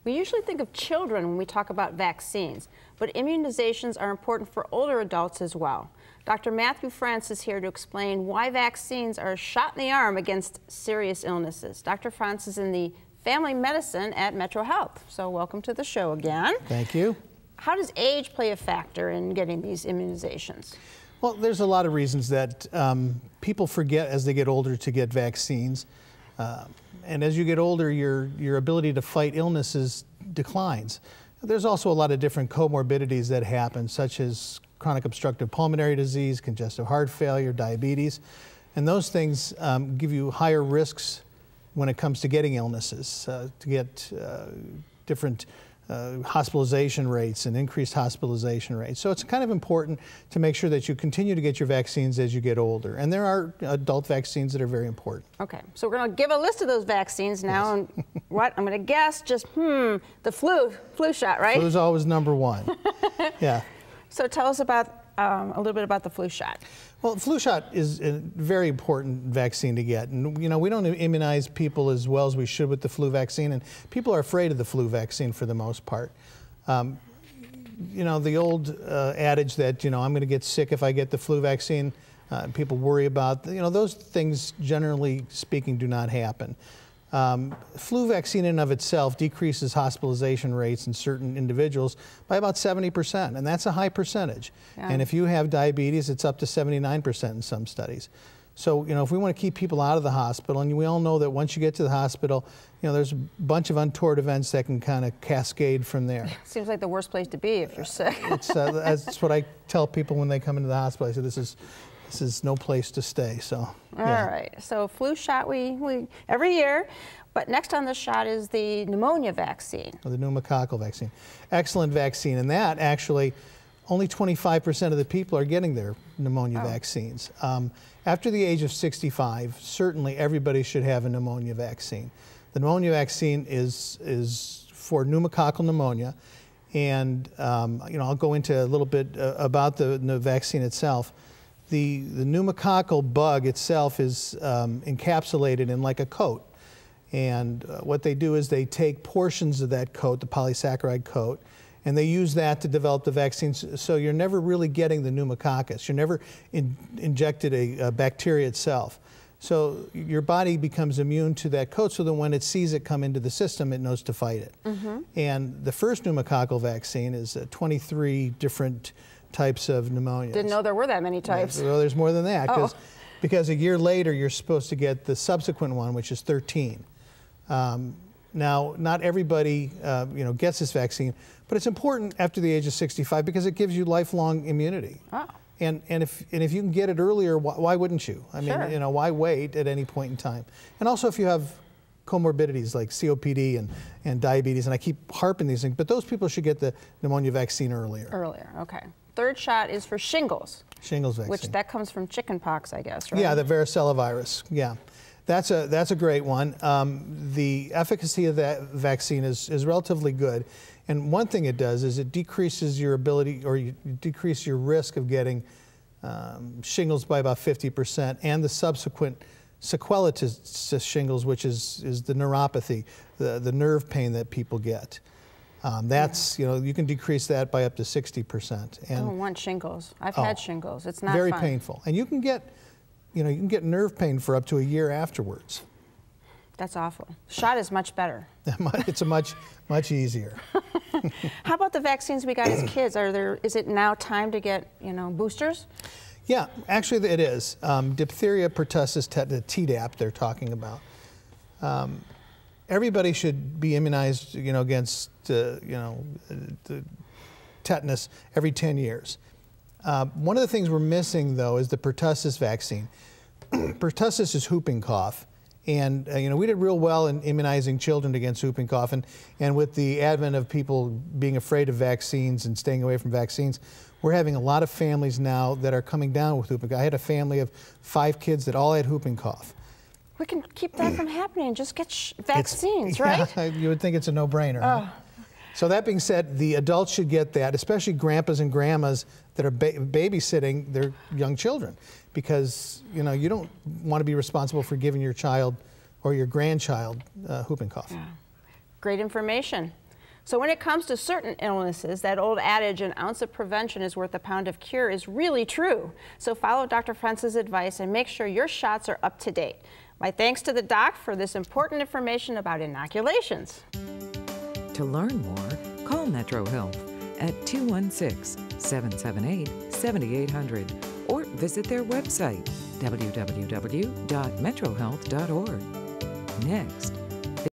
We usually think of children when we talk about vaccines, but immunizations are important for older adults as well. Dr. Matthew Frantz is here to explain why vaccines are a shot in the arm against serious illnesses. Dr. Frantz is in the family medicine at MetroHealth. So welcome to the show again. Thank you. How does age play a factor in getting these immunizations? Well, there's a lot of reasons that people forget as they get older to get vaccines. And as you get older, your ability to fight illnesses declines. There's also a lot of different comorbidities that happen, such as chronic obstructive pulmonary disease, congestive heart failure, diabetes. And those things give you higher risks when it comes to getting illnesses, to get different hospitalization rates and increased hospitalization rates. So it's kind of important to make sure that you continue to get your vaccines as you get older. And there are adult vaccines that are very important. Okay, so we're going to give a list of those vaccines now. Yes. And what I'm going to guess, just the flu shot, right? Flu's always number one. Yeah. So tell us about a little bit about the flu shot. Well, the flu shot is a very important vaccine to get. And, you know, we don't immunize people as well as we should with the flu vaccine, and people are afraid of the flu vaccine for the most part. You know, the old adage that, you know, I'm going to get sick if I get the flu vaccine, people worry about, you know, those things, generally speaking, do not happen. Flu vaccine in and of itself decreases hospitalization rates in certain individuals by about 70%, and that's a high percentage. Yeah. And if you have diabetes, it's up to 79% in some studies. So, you know, if we want to keep people out of the hospital, and we all know that once you get to the hospital, you know, there's a bunch of untoward events that can kind of cascade from there. Seems like the worst place to be if you're sick. That's what I tell people when they come into the hospital. I say, this is no place to stay. So yeah. All right. So flu shot we every year, but next on the shot is the pneumonia vaccine. Or the pneumococcal vaccine. Excellent vaccine, and that actually only 25% of the people are getting their pneumonia vaccines. After the age of 65, certainly everybody should have a pneumonia vaccine. The pneumonia vaccine is for pneumococcal pneumonia, and you know, I'll go into a little bit about the vaccine itself. The pneumococcal bug itself is encapsulated in like a coat. And what they do is they take portions of that coat, the polysaccharide coat, and they use that to develop the vaccines. So you're never really getting the pneumococcus. You're never injected a bacteria itself. So your body becomes immune to that coat, so that when it sees it come into the system, it knows to fight it. Mm-hmm. And the first pneumococcal vaccine is 23 different types of pneumonia. Didn't know there were that many types. Well, there's more than that, because a year later you're supposed to get the subsequent one, which is 13. Now, not everybody you know, gets this vaccine, but it's important after the age of 65 because it gives you lifelong immunity. Oh. And if you can get it earlier, why wouldn't you? I mean, you know, why wait at any point in time? And also, if you have comorbidities like COPD and diabetes, and I keep harping these things, but those people should get the pneumonia vaccine earlier. Earlier, okay. Third shot is for shingles. Shingles vaccine. Which that comes from chicken pox, I guess, right? Yeah, the varicella virus. Yeah, that's a great one. The efficacy of that vaccine is relatively good, and one thing it does is it decreases your ability, or you decrease your risk of getting shingles by about 50%, and the subsequent sequela to shingles, which is the neuropathy, the nerve pain that people get. That's, you know, you can decrease that by up to 60%. And I don't want shingles. I've had shingles. It's not very fun. painful. And you can get, you know, you can get nerve pain for up to a year afterwards. That's awful. Shot is much better. It's a much easier. How about the vaccines we got as kids? Is it now time to get, you know, boosters? Yeah, actually it is. Diphtheria, pertussis, Tdap they're talking about. Everybody should be immunized, you know, against you know, the tetanus every 10 years. One of the things we're missing, though, is the pertussis vaccine. Pertussis is whooping cough, and you know, we did real well in immunizing children against whooping cough, and with the advent of people being afraid of vaccines and staying away from vaccines, we're having a lot of families now that are coming down with whooping cough. I had a family of 5 kids that all had whooping cough. We can keep that from happening. Just get vaccines, right? Yeah, you would think it's a no-brainer. Huh? So that being said, the adults should get that, especially grandpas and grandmas that are babysitting their young children, because you know, you don't want to be responsible for giving your child or your grandchild whooping cough. Yeah. Great information. So when it comes to certain illnesses, that old adage, an ounce of prevention is worth a pound of cure, is really true. So follow Dr. Frantz's advice and make sure your shots are up to date. My thanks to the doc for this important information about inoculations. To learn more, call MetroHealth at 216-778-7800 or visit their website, www.metrohealth.org. Next,